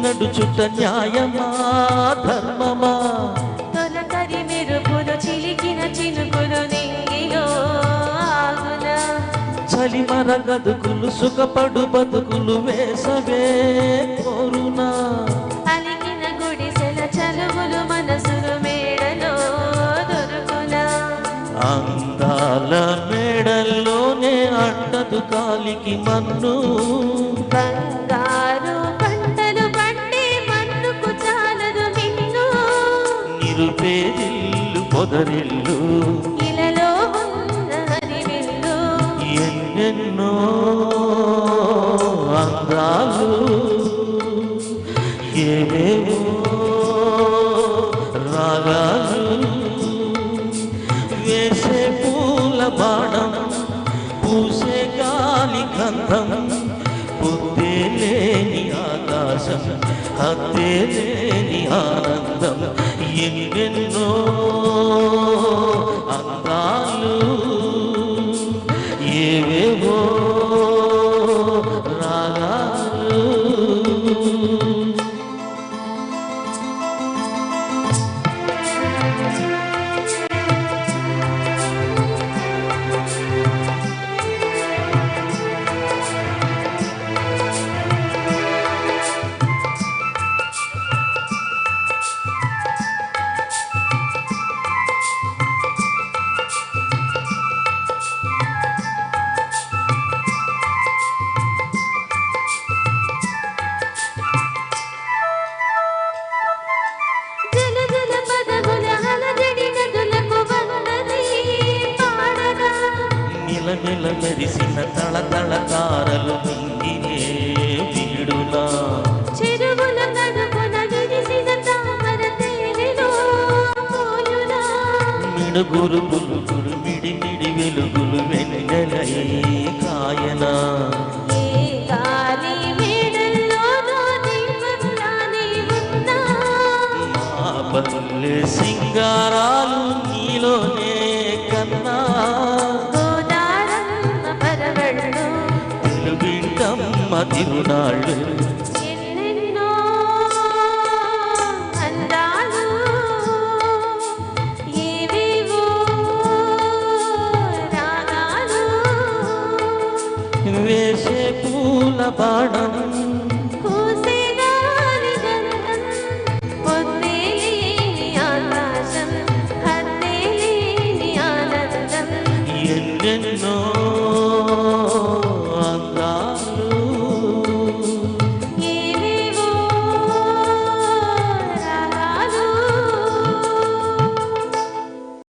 నడుచుట న్యాయమా ధర్మమా తొలకరి మెరుపులు చిలికిన చినుకులు నింగిలో ఆగునా చలి మరగదుకులు సుఖపడు బతుకులు వేసవే కోరునా అలికిన గుడిసెల చలువులు మనసులు మేడలో దొరుకునా అందాల మేడల్లోనే అంటదు కాలికి మన్ను బంగారు పంటలు పండే మన్నుకు చాలదు మిన్ను నిరుపేదిల్లు పొదరిల్లు ఇలలో ఉన్న హరివిల్లు ఎన్నెన్నో అందాలు ఏవేవో రాగాలు వేసే పూల బాణం పూసే గాలి గంధం పొద్దే లేని ఆకాశం హద్దే లేని ఆనందం ఎన్నెన్నో అందాలు ఏవేవో రాగాలు జలజల పదముల హలజడి నదులకు వందనే పాడగా నిలనిల మెరిసిన తళతళ తారలు మింగినే వీడునా చెరువుల నడుమున విరిసిన తామర తేనెలో పోయునా మిడుగురు పులుగురు మిడిమిడి వెలుగులు వెన్నెలై కాయనా ఏ గాలి మేడల్లోనో దీపంలానే ఉన్నా మా పల్లె సింగారాలు నీలోనే కన్నా గోదారమ్మ పరవళ్ళు తెలుగింటమ్మ తిరునాళ్ళు ఎన్నెన్నో అందాలు ఏవేవో రాగాలు వేసే పూల బాణం పూసే గాలి గంధం పొద్దే లేని ఆకాశం హద్దే లేని ఆనందం ఎన్నెన్నో